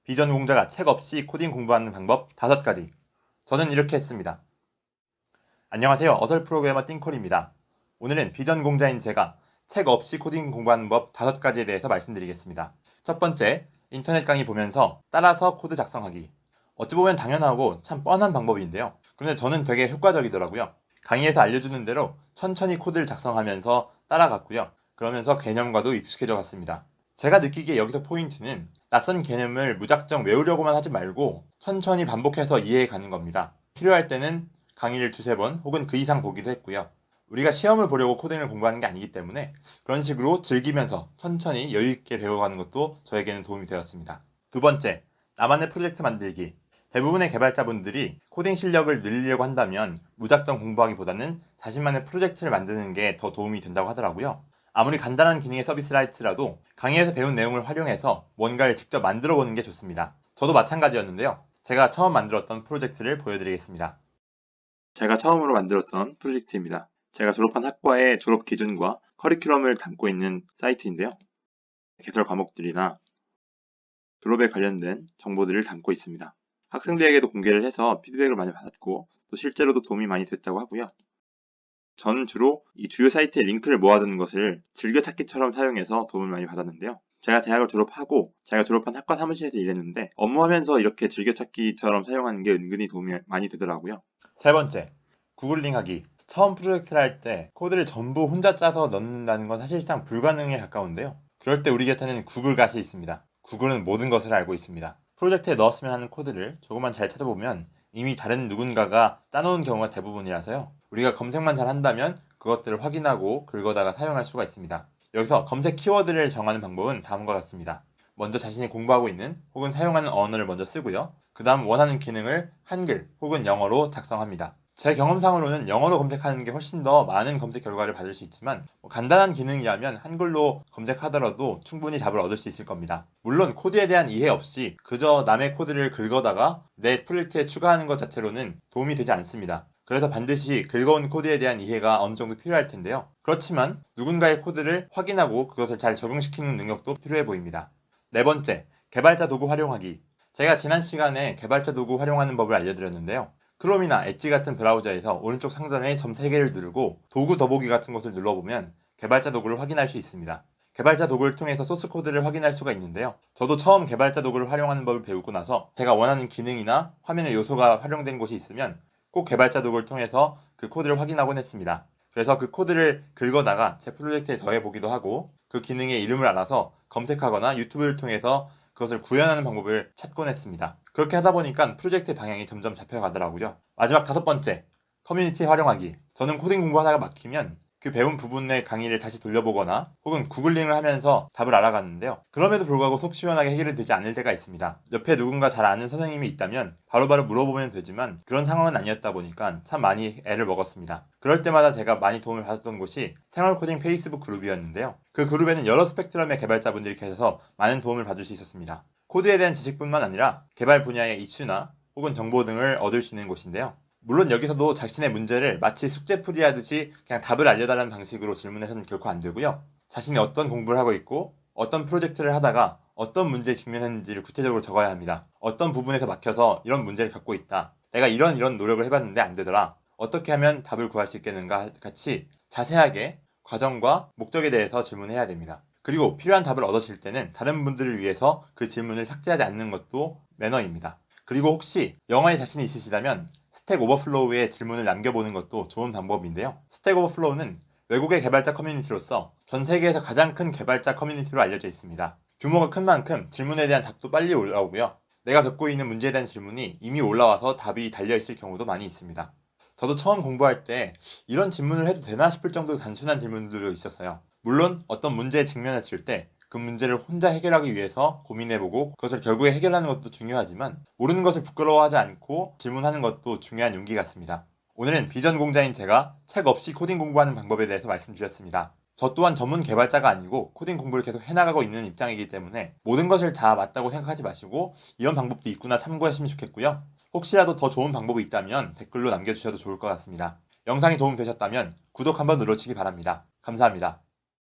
비전공자가 책 없이 코딩 공부하는 방법 5가지. 저는 이렇게 했습니다. 안녕하세요. 어설 프로그래머 띵콜입니다. 오늘은 비전공자인 제가 책 없이 코딩 공부하는 법 5가지에 대해서 말씀드리겠습니다. 첫 번째, 인터넷 강의 보면서 따라서 코드 작성하기. 어찌 보면 당연하고 참 뻔한 방법인데요. 그런데 저는 되게 효과적이더라고요. 강의에서 알려주는 대로 천천히 코드를 작성하면서 따라갔고요. 그러면서 개념과도 익숙해져 갔습니다. 제가 느끼기에 여기서 포인트는 낯선 개념을 무작정 외우려고만 하지 말고 천천히 반복해서 이해해 가는 겁니다. 필요할 때는 강의를 2-3번 혹은 그 이상 보기도 했고요. 우리가 시험을 보려고 코딩을 공부하는 게 아니기 때문에 그런 식으로 즐기면서 천천히 여유있게 배워가는 것도 저에게는 도움이 되었습니다. 두 번째, 나만의 프로젝트 만들기. 대부분의 개발자분들이 코딩 실력을 늘리려고 한다면 무작정 공부하기보다는 자신만의 프로젝트를 만드는 게 더 도움이 된다고 하더라고요. 아무리 간단한 기능의 서비스라 할지라도 강의에서 배운 내용을 활용해서 뭔가를 직접 만들어 보는 게 좋습니다. 저도 마찬가지였는데요. 제가 처음 만들었던 프로젝트를 보여드리겠습니다. 제가 처음으로 만들었던 프로젝트입니다. 제가 졸업한 학과의 졸업 기준과 커리큘럼을 담고 있는 사이트인데요. 개설 과목들이나 졸업에 관련된 정보들을 담고 있습니다. 학생들에게도 공개를 해서 피드백을 많이 받았고 또 실제로도 도움이 많이 됐다고 하고요. 저는 주로 이 주요 사이트의 링크를 모아두는 것을 즐겨찾기처럼 사용해서 도움을 많이 받았는데요. 제가 대학을 졸업하고 제가 졸업한 학과 사무실에서 일했는데 업무하면서 이렇게 즐겨찾기처럼 사용하는 게 은근히 도움이 많이 되더라고요. 세 번째, 구글링 하기. 처음 프로젝트를 할 때 코드를 전부 혼자 짜서 넣는다는 건 사실상 불가능에 가까운데요. 그럴 때 우리 곁에는 구글갓이 있습니다. 구글은 모든 것을 알고 있습니다. 프로젝트에 넣었으면 하는 코드를 조금만 잘 찾아보면 이미 다른 누군가가 짜놓은 경우가 대부분이라서요. 우리가 검색만 잘 한다면 그것들을 확인하고 긁어다가 사용할 수가 있습니다. 여기서 검색 키워드를 정하는 방법은 다음과 같습니다. 먼저 자신이 공부하고 있는 혹은 사용하는 언어를 먼저 쓰고요. 그 다음 원하는 기능을 한글 혹은 영어로 작성합니다. 제 경험상으로는 영어로 검색하는 게 훨씬 더 많은 검색 결과를 받을 수 있지만 간단한 기능이라면 한글로 검색하더라도 충분히 답을 얻을 수 있을 겁니다. 물론 코드에 대한 이해 없이 그저 남의 코드를 긁어다가 내 프로젝트에 추가하는 것 자체로는 도움이 되지 않습니다. 그래서 반드시 긁어온 코드에 대한 이해가 어느 정도 필요할 텐데요. 그렇지만 누군가의 코드를 확인하고 그것을 잘 적용시키는 능력도 필요해 보입니다. 네 번째, 개발자 도구 활용하기. 제가 지난 시간에 개발자 도구 활용하는 법을 알려드렸는데요. 크롬이나 엣지 같은 브라우저에서 오른쪽 상단에 점 3개를 누르고 도구 더보기 같은 것을 눌러보면 개발자 도구를 확인할 수 있습니다. 개발자 도구를 통해서 소스 코드를 확인할 수가 있는데요. 저도 처음 개발자 도구를 활용하는 법을 배우고 나서 제가 원하는 기능이나 화면의 요소가 활용된 곳이 있으면 꼭 개발자 도구를 통해서 그 코드를 확인하곤 했습니다. 그래서 그 코드를 긁어다가 제 프로젝트에 더해보기도 하고 그 기능의 이름을 알아서 검색하거나 유튜브를 통해서 그것을 구현하는 방법을 찾곤 했습니다. 그렇게 하다 보니까 프로젝트의 방향이 점점 잡혀가더라고요. 마지막 5번째, 커뮤니티 활용하기. 저는 코딩 공부하다가 막히면 그 배운 부분의 강의를 다시 돌려보거나 혹은 구글링을 하면서 답을 알아갔는데요. 그럼에도 불구하고 속 시원하게 해결이 되지 않을 때가 있습니다. 옆에 누군가 잘 아는 선생님이 있다면 바로바로 물어보면 되지만 그런 상황은 아니었다 보니까 참 많이 애를 먹었습니다. 그럴 때마다 제가 많이 도움을 받았던 곳이 생활코딩 페이스북 그룹이었는데요. 그 그룹에는 여러 스펙트럼의 개발자분들이 계셔서 많은 도움을 받을 수 있었습니다. 코드에 대한 지식뿐만 아니라 개발 분야의 이슈나 혹은 정보 등을 얻을 수 있는 곳인데요. 물론 여기서도 자신의 문제를 마치 숙제풀이 하듯이 그냥 답을 알려달라는 방식으로 질문해서는 결코 안 되고요. 자신이 어떤 공부를 하고 있고 어떤 프로젝트를 하다가 어떤 문제에 직면했는지를 구체적으로 적어야 합니다. 어떤 부분에서 막혀서 이런 문제를 갖고 있다. 내가 이런 노력을 해봤는데 안 되더라. 어떻게 하면 답을 구할 수 있겠는가 같이 자세하게 과정과 목적에 대해서 질문해야 됩니다. 그리고 필요한 답을 얻으실 때는 다른 분들을 위해서 그 질문을 삭제하지 않는 것도 매너입니다. 그리고 혹시 영어에 자신이 있으시다면 스택 오버플로우에 질문을 남겨보는 것도 좋은 방법인데요. 스택 오버플로우는 외국의 개발자 커뮤니티로서 전 세계에서 가장 큰 개발자 커뮤니티로 알려져 있습니다. 규모가 큰 만큼 질문에 대한 답도 빨리 올라오고요. 내가 겪고 있는 문제에 대한 질문이 이미 올라와서 답이 달려있을 경우도 많이 있습니다. 저도 처음 공부할 때 이런 질문을 해도 되나 싶을 정도로 단순한 질문들도 있었어요. 물론 어떤 문제에 직면했을 때 그 문제를 혼자 해결하기 위해서 고민해보고 그것을 결국에 해결하는 것도 중요하지만 모르는 것을 부끄러워하지 않고 질문하는 것도 중요한 용기 같습니다. 오늘은 비전공자인 제가 책 없이 코딩 공부하는 방법에 대해서 말씀드렸습니다. 저 또한 전문 개발자가 아니고 코딩 공부를 계속 해나가고 있는 입장이기 때문에 모든 것을 다 맞다고 생각하지 마시고 이런 방법도 있구나 참고하시면 좋겠고요. 혹시라도 더 좋은 방법이 있다면 댓글로 남겨주셔도 좋을 것 같습니다. 영상이 도움되셨다면 구독 한번 눌러주시기 바랍니다. 감사합니다.